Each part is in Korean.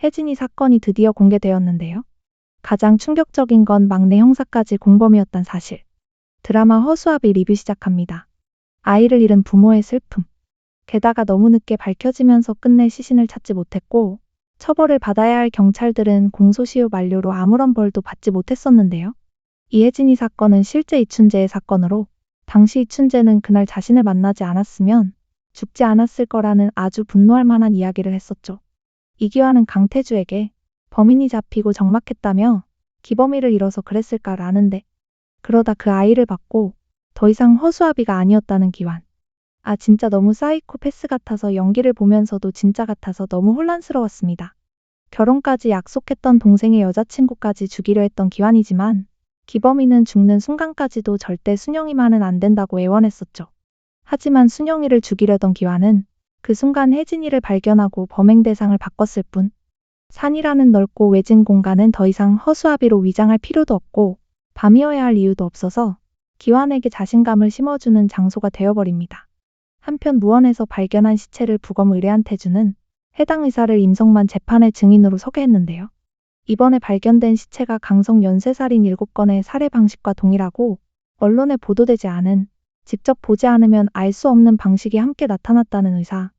혜진이 사건이 드디어 공개되었는데요. 가장 충격적인 건 막내 형사까지 공범이었단 사실. 드라마 허수아비 리뷰 시작합니다. 아이를 잃은 부모의 슬픔. 게다가 너무 늦게 밝혀지면서 끝내 시신을 찾지 못했고 처벌을 받아야 할 경찰들은 공소시효 만료로 아무런 벌도 받지 못했었는데요. 이 혜진이 사건은 실제 이춘재의 사건으로 당시 이춘재는 그날 자신을 만나지 않았으면 죽지 않았을 거라는 아주 분노할 만한 이야기를 했었죠. 이기환은 강태주에게 범인이 잡히고 적막했다며 기범이를 잃어서 그랬을까라는데 그러다 그 아이를 받고 더 이상 허수아비가 아니었다는 기환. 아 진짜 너무 사이코패스 같아서 연기를 보면서도 진짜 같아서 너무 혼란스러웠습니다. 결혼까지 약속했던 동생의 여자친구까지 죽이려 했던 기환이지만 기범이는 죽는 순간까지도 절대 순영이만은 안 된다고 애원했었죠. 하지만 순영이를 죽이려던 기환은 그 순간 혜진이를 발견하고 범행 대상을 바꿨을 뿐 산이라는 넓고 외진 공간은 더 이상 허수아비로 위장할 필요도 없고 밤이어야 할 이유도 없어서 기환에게 자신감을 심어주는 장소가 되어버립니다. 한편 무원에서 발견한 시체를 부검 의뢰한 태주는 해당 의사를 임성만 재판의 증인으로 서게 했는데요. 이번에 발견된 시체가 강성 연쇄살인 7건의 살해 방식과 동일하고 언론에 보도되지 않은 직접 보지 않으면 알 수 없는 방식이 함께 나타났다는 의사.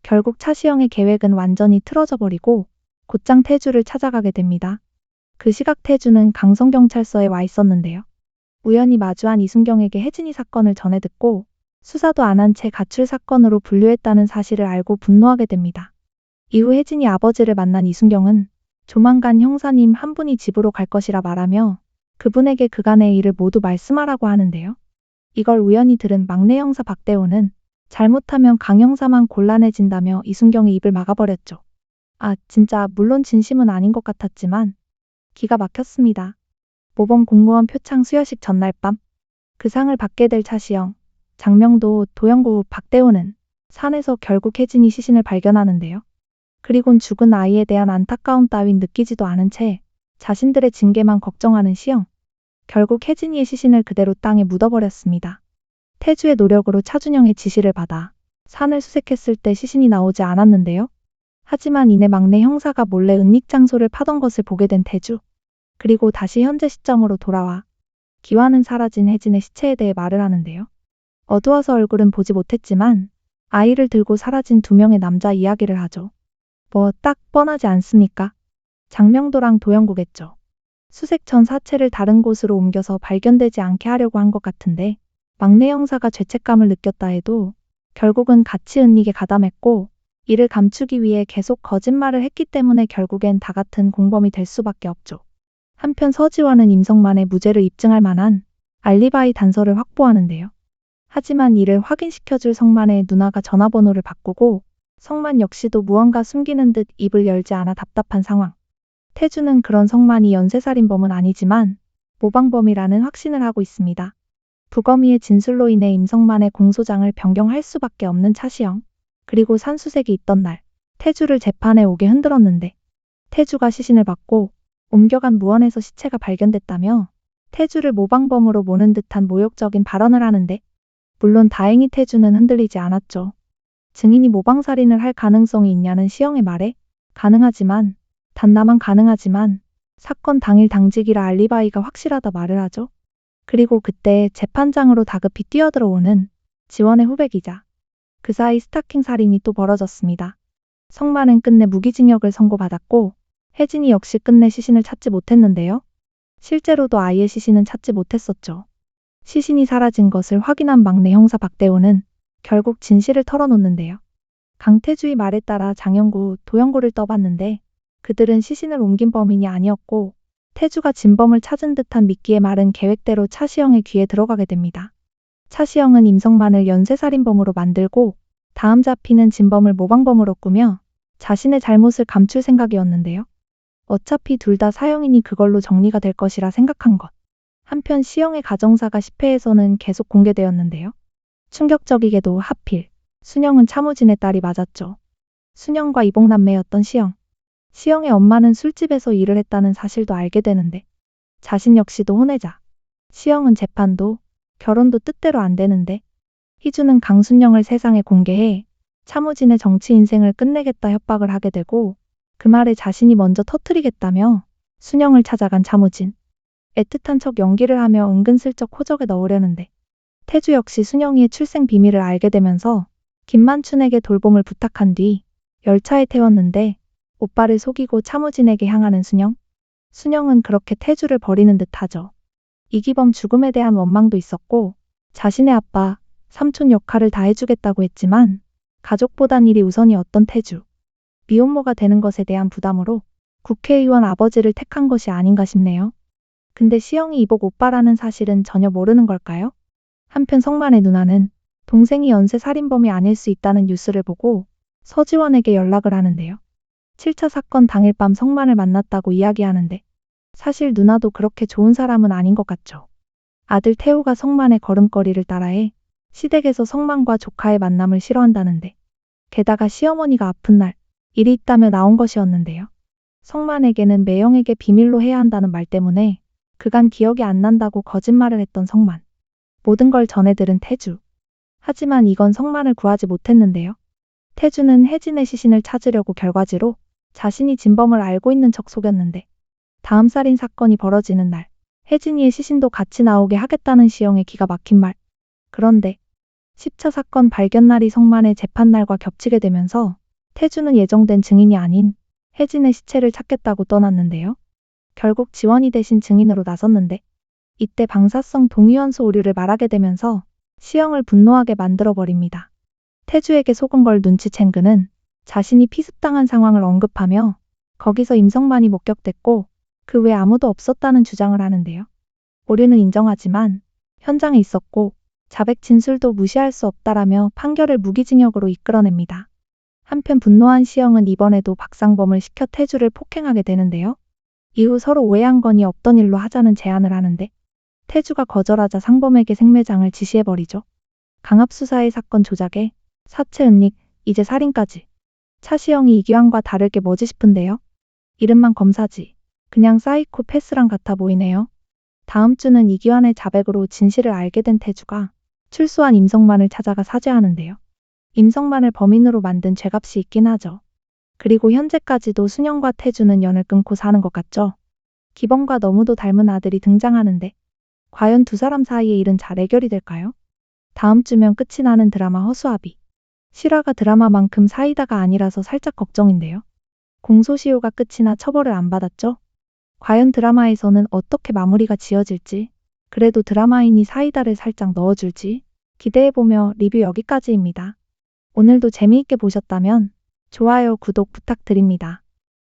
결국 차시영의 계획은 완전히 틀어져 버리고 곧장 태주를 찾아가게 됩니다. 그 시각 태주는 강성경찰서에 와 있었는데요. 우연히 마주한 이순경에게 혜진이 사건을 전해 듣고 수사도 안 한 채 가출 사건으로 분류했다는 사실을 알고 분노하게 됩니다. 이후 혜진이 아버지를 만난 이순경은 조만간 형사님 한 분이 집으로 갈 것이라 말하며 그분에게 그간의 일을 모두 말씀하라고 하는데요. 이걸 우연히 들은 막내 형사 박대호는 잘못하면 강 형사만 곤란해진다며 이순경의 입을 막아버렸죠. 아 진짜 물론 진심은 아닌 것 같았지만 기가 막혔습니다. 모범 공무원 표창 수여식 전날 밤 그 상을 받게 될 차시영, 장명도, 도영구, 박대호는 산에서 결국 혜진이 시신을 발견하는데요. 그리곤 죽은 아이에 대한 안타까움 따윈 느끼지도 않은 채 자신들의 징계만 걱정하는 시영. 결국 혜진이의 시신을 그대로 땅에 묻어버렸습니다. 태주의 노력으로 차준영의 지시를 받아 산을 수색했을 때 시신이 나오지 않았는데요. 하지만 이내 막내 형사가 몰래 은닉 장소를 파던 것을 보게 된 태주. 그리고 다시 현재 시점으로 돌아와 기환은 사라진 혜진의 시체에 대해 말을 하는데요. 어두워서 얼굴은 보지 못했지만 아이를 들고 사라진 2명의 남자 이야기를 하죠. 뭐 딱 뻔하지 않습니까? 장명도랑 도영구겠죠. 수색 전 사체를 다른 곳으로 옮겨서 발견되지 않게 하려고 한 것 같은데 막내 형사가 죄책감을 느꼈다 해도 결국은 같이 은닉에 가담했고 이를 감추기 위해 계속 거짓말을 했기 때문에 결국엔 다 같은 공범이 될 수밖에 없죠. 한편 서지원은 임성만의 무죄를 입증할 만한 알리바이 단서를 확보하는데요. 하지만 이를 확인시켜줄 성만의 누나가 전화번호를 바꾸고 성만 역시도 무언가 숨기는 듯 입을 열지 않아 답답한 상황. 태주는 그런 성만이 연쇄살인범은 아니지만 모방범이라는 확신을 하고 있습니다. 부검이의 진술로 인해 임성만의 공소장을 변경할 수밖에 없는 차시영. 그리고 산수색이 있던 날 태주를 재판에 오게 흔들었는데 태주가 시신을 받고 옮겨간 무원에서 시체가 발견됐다며 태주를 모방범으로 모는 듯한 모욕적인 발언을 하는데 물론 다행히 태주는 흔들리지 않았죠. 증인이 모방살인을 할 가능성이 있냐는 시영의 말에 가능하지만 단나만 가능하지만 사건 당일 당직이라 알리바이가 확실하다 말을 하죠. 그리고 그때 재판장으로 다급히 뛰어들어오는 지원의 후배기자. 그 사이 스타킹 살인이 또 벌어졌습니다. 성만은 끝내 무기징역을 선고받았고 혜진이 역시 끝내 시신을 찾지 못했는데요. 실제로도 아이의 시신은 찾지 못했었죠. 시신이 사라진 것을 확인한 막내 형사 박대호는 결국 진실을 털어놓는데요. 강태주의 말에 따라 장영구, 도영구를 떠봤는데 그들은 시신을 옮긴 범인이 아니었고 태주가 진범을 찾은 듯한 미끼의 말은 계획대로 차시영의 귀에 들어가게 됩니다. 차시영은 임성만을 연쇄살인범으로 만들고 다음 잡히는 진범을 모방범으로 꾸며 자신의 잘못을 감출 생각이었는데요. 어차피 둘 다 사형이니 그걸로 정리가 될 것이라 생각한 것. 한편 시영의 가정사가 10회에서는 계속 공개되었는데요. 충격적이게도 하필 순영은 차무진의 딸이 맞았죠. 순영과 이복남매였던 시영. 시영의 엄마는 술집에서 일을 했다는 사실도 알게 되는데 자신 역시도 혼외자. 시영은 재판도 결혼도 뜻대로 안 되는데 희주는 강순영을 세상에 공개해 차무진의 정치 인생을 끝내겠다 협박을 하게 되고 그 말에 자신이 먼저 터뜨리겠다며 순영을 찾아간 차무진. 애틋한 척 연기를 하며 은근슬쩍 호적에 넣으려는데 태주 역시 순영이의 출생 비밀을 알게 되면서 김만춘에게 돌봄을 부탁한 뒤 열차에 태웠는데 오빠를 속이고 차무진에게 향하는 순영. 순영은 그렇게 태주를 버리는 듯하죠. 이기범 죽음에 대한 원망도 있었고 자신의 아빠, 삼촌 역할을 다 해주겠다고 했지만 가족보단 일이 우선이었던 태주. 미혼모가 되는 것에 대한 부담으로 국회의원 아버지를 택한 것이 아닌가 싶네요. 근데 시영이 이복 오빠라는 사실은 전혀 모르는 걸까요? 한편 성만의 누나는 동생이 연쇄 살인범이 아닐 수 있다는 뉴스를 보고 서지원에게 연락을 하는데요. 7차 사건 당일 밤 성만을 만났다고 이야기하는데 사실 누나도 그렇게 좋은 사람은 아닌 것 같죠. 아들 태우가 성만의 걸음걸이를 따라해 시댁에서 성만과 조카의 만남을 싫어한다는데 게다가 시어머니가 아픈 날 일이 있다며 나온 것이었는데요. 성만에게는 매영에게 비밀로 해야 한다는 말 때문에 그간 기억이 안 난다고 거짓말을 했던 성만. 모든 걸 전해 들은 태주. 하지만 이건 성만을 구하지 못했는데요. 태주는 혜진의 시신을 찾으려고 결과지로 자신이 진범을 알고 있는 척 속였는데 다음 살인 사건이 벌어지는 날 혜진이의 시신도 같이 나오게 하겠다는 시영의 기가 막힌 말. 그런데 10차 사건 발견 날이 성만의 재판날과 겹치게 되면서 태주는 예정된 증인이 아닌 혜진의 시체를 찾겠다고 떠났는데요. 결국 지원이 대신 증인으로 나섰는데 이때 방사성 동위원소 오류를 말하게 되면서 시영을 분노하게 만들어버립니다. 태주에게 속은 걸 눈치챈 그는 자신이 피습당한 상황을 언급하며 거기서 임성만이 목격됐고 그 외 아무도 없었다는 주장을 하는데요. 오류는 인정하지만 현장에 있었고 자백 진술도 무시할 수 없다라며 판결을 무기징역으로 이끌어냅니다. 한편 분노한 시영은 이번에도 박상범을 시켜 태주를 폭행하게 되는데요. 이후 서로 오해한 건이 없던 일로 하자는 제안을 하는데 태주가 거절하자 상범에게 생매장을 지시해버리죠. 강압수사의 사건 조작에 사체 은닉, 이제 살인까지. 차시영이 이규환과 다를 게 뭐지 싶은데요. 이름만 검사지. 그냥 사이코패스랑 같아 보이네요. 다음 주는 이규환의 자백으로 진실을 알게 된 태주가 출소한 임성만을 찾아가 사죄하는데요. 임성만을 범인으로 만든 죄값이 있긴 하죠. 그리고 현재까지도 순영과 태주는 연을 끊고 사는 것 같죠. 기범과 너무도 닮은 아들이 등장하는데 과연 두 사람 사이의 일은 잘 해결이 될까요? 다음 주면 끝이 나는 드라마 허수아비. 실화가 드라마만큼 사이다가 아니라서 살짝 걱정인데요. 공소시효가 끝이나 처벌을 안 받았죠? 과연 드라마에서는 어떻게 마무리가 지어질지, 그래도 드라마인이 사이다를 살짝 넣어줄지 기대해보며 리뷰 여기까지입니다. 오늘도 재미있게 보셨다면 좋아요, 구독 부탁드립니다.